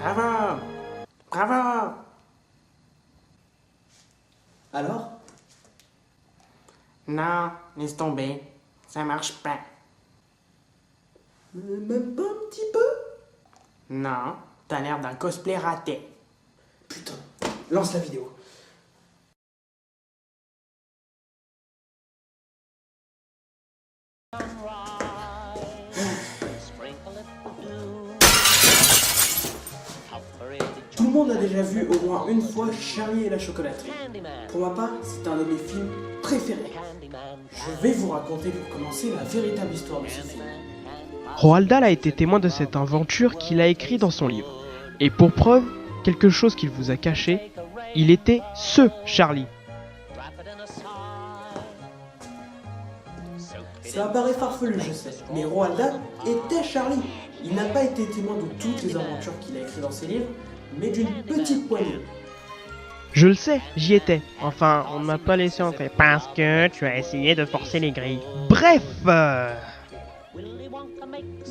Bravo! Bravo! Alors? Non, laisse tomber. Ça marche pas. Même pas un petit peu? Non, t'as l'air d'un cosplay raté. Putain, lance la vidéo. Tout le monde a déjà vu au moins une fois Charlie et la chocolaterie. Pour ma part, c'est un de mes films préférés. Je vais vous raconter pour commencer la véritable histoire de ce film. Roald Dahl a été témoin de cette aventure qu'il a écrite dans son livre. Et pour preuve, quelque chose qu'il vous a caché, il était ce Charlie. Ça paraît farfelu, je sais, mais Roald Dahl était Charlie. Il n'a pas été témoin de toutes les aventures qu'il a écrites dans ses livres, mais d'une petite poignée. Je le sais, j'y étais. Enfin, on ne m'a pas laissé entrer parce que tu as essayé de forcer les grilles. Bref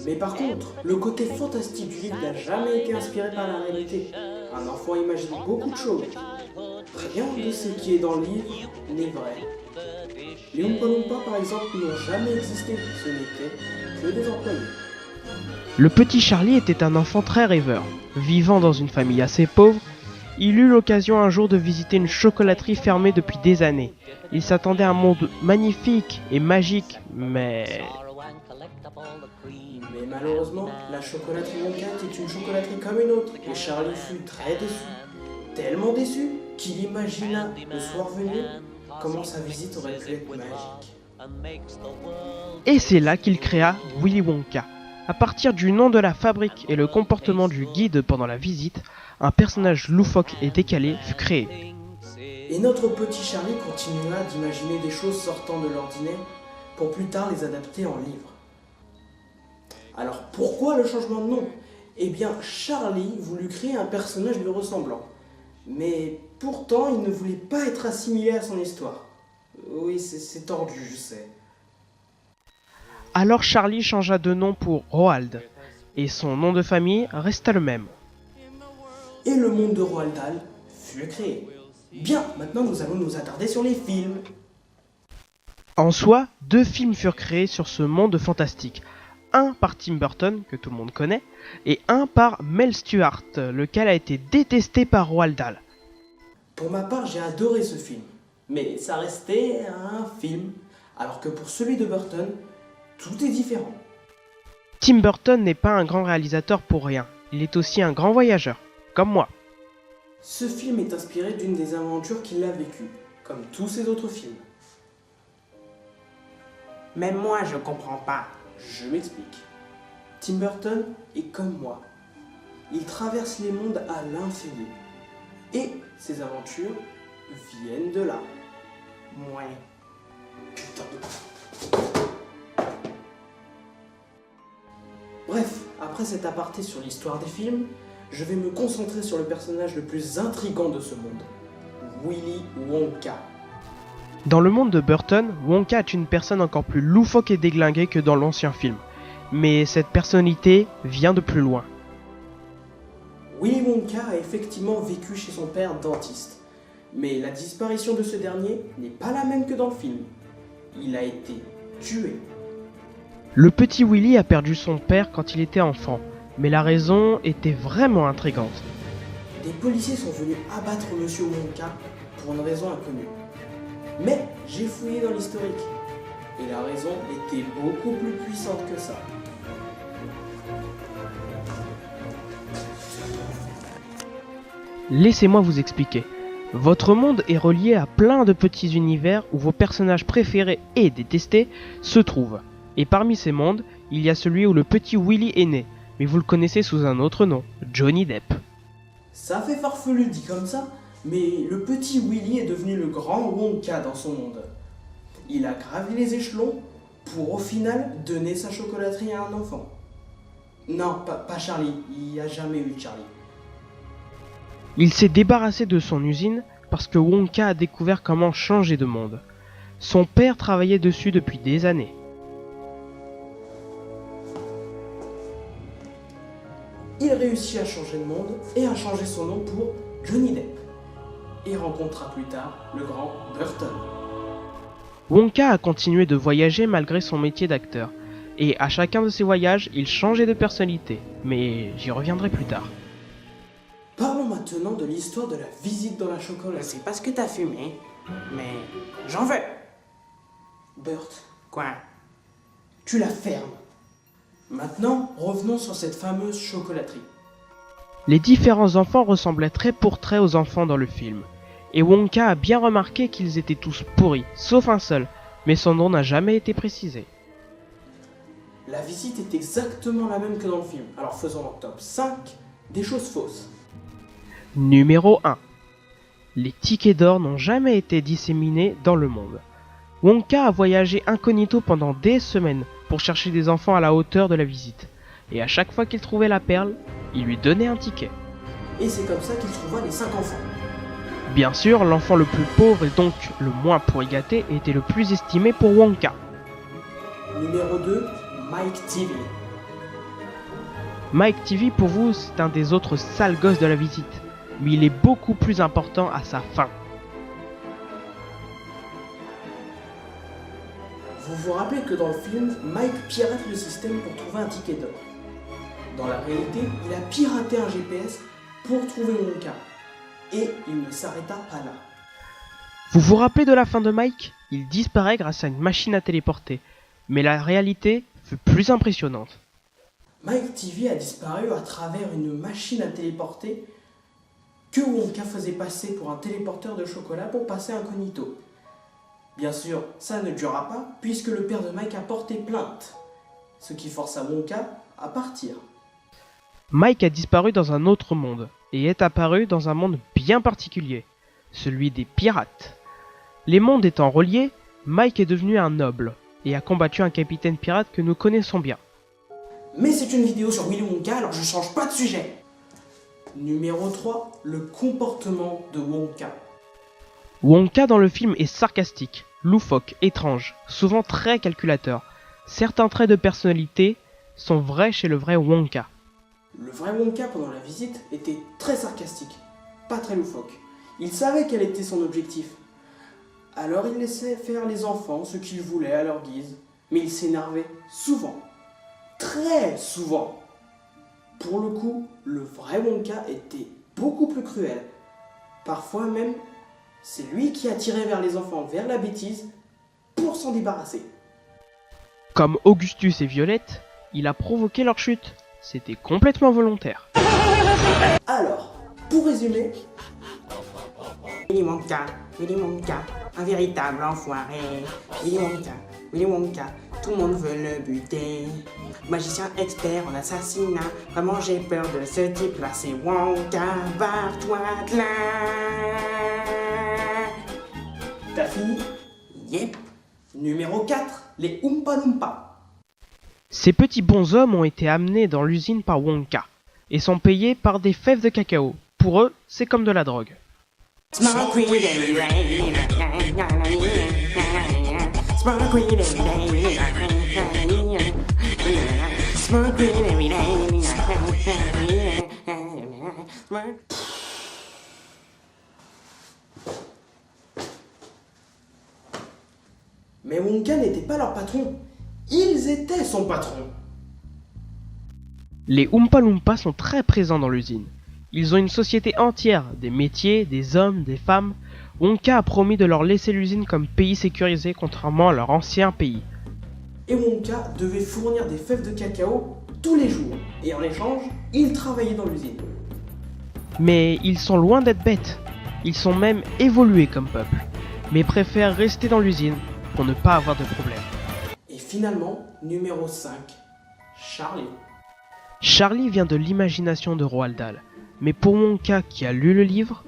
Mais par contre, le côté fantastique du livre n'a jamais été inspiré par la réalité. Un enfant imagine beaucoup de choses. Rien de ce qui est dans le livre n'est vrai. Les Oompa Loompa, par exemple, n'ont jamais existé. Ce n'étaient que des employés. Le petit Charlie était un enfant très rêveur. Vivant dans une famille assez pauvre, il eut l'occasion un jour de visiter une chocolaterie fermée depuis des années. Il s'attendait à un monde magnifique et magique, mais Malheureusement, la chocolaterie Wonka était une chocolaterie comme une autre, et Charlie fut très déçu. Tellement déçu qu'il imagina, le soir venu, comment sa visite aurait pu être magique. Et c'est là qu'il créa Willy Wonka. À partir du nom de la fabrique et le comportement du guide pendant la visite, un personnage loufoque et décalé fut créé. Et notre petit Charlie continua d'imaginer des choses sortant de l'ordinaire pour plus tard les adapter en livre. Alors pourquoi le changement de nom? Eh bien, Charlie voulut créer un personnage lui ressemblant. Mais pourtant, il ne voulait pas être assimilé à son histoire. Oui, c'est tordu, je sais. Alors Charlie changea de nom pour Roald, et son nom de famille resta le même. Et le monde de Roald Dahl fut créé. Bien, maintenant nous allons nous attarder sur les films. En soi, 2 films furent créés sur ce monde fantastique. Un par Tim Burton, que tout le monde connaît, et un par Mel Stuart, lequel a été détesté par Roald Dahl. Pour ma part, j'ai adoré ce film. Mais ça restait un film. Alors que pour celui de Burton, tout est différent. Tim Burton n'est pas un grand réalisateur pour rien, il est aussi un grand voyageur, comme moi. Ce film est inspiré d'une des aventures qu'il a vécues, comme tous ses autres films. Même moi, je comprends pas. Je m'explique. Tim Burton est comme moi. Il traverse les mondes à l'infini. Et ses aventures viennent de là. Ouais. Putain de... Bref, après cet aparté sur l'histoire des films, je vais me concentrer sur le personnage le plus intrigant de ce monde, Willy Wonka. Dans le monde de Burton, Wonka est une personne encore plus loufoque et déglinguée que dans l'ancien film. Mais cette personnalité vient de plus loin. Willy Wonka a effectivement vécu chez son père dentiste. Mais la disparition de ce dernier n'est pas la même que dans le film. Il a été tué. Le petit Willy a perdu son père quand il était enfant, mais la raison était vraiment intrigante. Des policiers sont venus abattre Monsieur Wonka pour une raison inconnue. Mais j'ai fouillé dans l'historique, et la raison était beaucoup plus puissante que ça. Laissez-moi vous expliquer. Votre monde est relié à plein de petits univers où vos personnages préférés et détestés se trouvent. Et parmi ces mondes, il y a celui où le petit Willy est né, mais vous le connaissez sous un autre nom, Johnny Depp. Ça fait farfelu dit comme ça, mais le petit Willy est devenu le grand Wonka dans son monde. Il a gravi les échelons pour au final donner sa chocolaterie à un enfant. Non, pas Charlie, il n'y a jamais eu de Charlie. Il s'est débarrassé de son usine parce que Wonka a découvert comment changer de monde. Son père travaillait dessus depuis des années. il réussit à changer de monde et à changer son nom pour Johnny Depp. Et rencontrera plus tard le grand Burton. Wonka a continué de voyager malgré son métier d'acteur, et à chacun de ses voyages, il changeait de personnalité, mais j'y reviendrai plus tard. Parlons maintenant de l'histoire de la visite dans la Je chocolaterie. sais pas ce que t'as fumé, mais j'en veux. Burt, Quoi? tu la fermes. Maintenant, revenons sur cette fameuse chocolaterie. Les différents enfants ressemblaient trait pour trait aux enfants dans le film, et Wonka a bien remarqué qu'ils étaient tous pourris, sauf un seul, mais son nom n'a jamais été précisé. La visite est exactement la même que dans le film, alors faisons en top 5 des choses fausses. Numéro 1. Les tickets d'or n'ont jamais été disséminés dans le monde. Wonka a voyagé incognito pendant des semaines pour chercher des enfants à la hauteur de la visite, et à chaque fois qu'il trouvait la perle, il lui donnait un ticket. Et c'est comme ça qu'il trouva les 5 enfants. Bien sûr, l'enfant le plus pauvre et donc le moins pourri gâté était le plus estimé pour Wonka. Numéro 2, Mike TV. Mike TV pour vous c'est un des autres sales gosses de la visite, mais il est beaucoup plus important à sa fin. Vous vous rappelez que dans le film, Mike pirate le système pour trouver un ticket d'or. Dans la réalité, il a piraté un GPS pour trouver Wonka. Et il ne s'arrêta pas là. Vous vous rappelez de la fin de Mike? Il disparaît grâce à une machine à téléporter, mais la réalité fut plus impressionnante. Mike TV a disparu à travers une machine à téléporter que Wonka faisait passer pour un téléporteur de chocolat pour passer incognito. Bien sûr, ça ne durera pas puisque le père de Mike a porté plainte, ce qui força Wonka à partir. Mike a disparu dans un autre monde, et est apparu dans un monde bien particulier, celui des pirates. Les mondes étant reliés, Mike est devenu un noble, et a combattu un capitaine pirate que nous connaissons bien. Mais c'est une vidéo sur Willy Wonka, alors je change pas de sujet. Numéro 3, le comportement de Wonka. Wonka dans le film est sarcastique, loufoque, étrange, souvent très calculateur. Certains traits de personnalité sont vrais chez le vrai Wonka. Le vrai Wonka pendant la visite était très sarcastique, pas très loufoque. Il savait quel était son objectif. Alors il laissait faire les enfants ce qu'ils voulaient à leur guise, mais il s'énervait souvent. Très souvent. Pour le coup, le vrai Wonka était beaucoup plus cruel. Parfois même, c'est lui qui attirait vers les enfants vers la bêtise pour s'en débarrasser. Comme Augustus et Violette, il a provoqué leur chute. C'était complètement volontaire. Alors, pour résumer, Willy Wonka, un véritable enfoiré. Willy Wonka, tout le monde veut le buter. Magicien expert en assassinat, vraiment j'ai peur de ce type-là, c'est Wonka, barre-toi de là. t'as fini? Yep. Numéro 4, les Oompa Loompa. Ces petits bonshommes ont été amenés dans l'usine par Wonka et sont payés par des fèves de cacao. Pour eux, c'est comme de la drogue. Smoke weed every day. Smoke weed every day. Smoke weed every day. Mais Wonka n'était pas leur patron. Ils étaient son patron. Les Oompa Loompa sont très présents dans l'usine. Ils ont une société entière, des métiers, des hommes, des femmes. Wonka a promis de leur laisser l'usine comme pays sécurisé contrairement à leur ancien pays. Et Wonka devait fournir des fèves de cacao tous les jours. Et en échange, il travaillait dans l'usine. Mais ils sont loin d'être bêtes. Ils sont même évolués comme peuple, mais préfèrent rester dans l'usine pour ne pas avoir de problème. Et finalement, numéro 5, Charlie. Charlie vient de l'imagination de Roald Dahl, mais pour Wonka qui a lu le livre,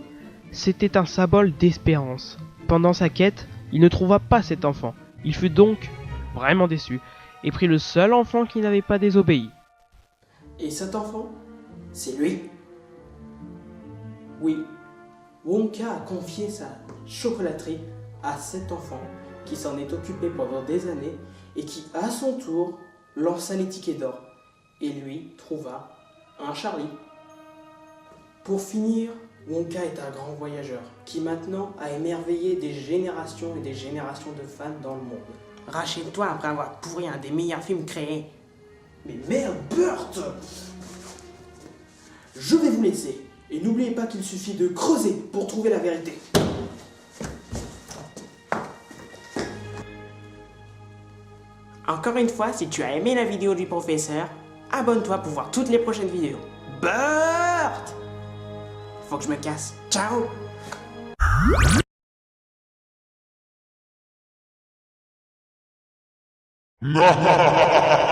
c'était un symbole d'espérance. Pendant sa quête, il ne trouva pas cet enfant. Il fut donc vraiment déçu et prit le seul enfant qui n'avait pas désobéi. Et cet enfant, c'est lui. Oui, Wonka a confié sa chocolaterie à cet enfant qui s'en est occupé pendant des années et qui, à son tour, lança les tickets d'or et lui trouva un Charlie. Pour finir, Wonka est un grand voyageur qui maintenant a émerveillé des générations et des générations de fans dans le monde. Rachète-toi après avoir pourri un des meilleurs films créés. Mais merde, Burt! Je vais vous laisser. Et n'oubliez pas qu'il suffit de creuser pour trouver la vérité. Encore une fois, si tu as aimé la vidéo du professeur, abonne-toi pour voir toutes les prochaines vidéos. Burt! Faut que je me casse. Ciao! Ha ha ha ha!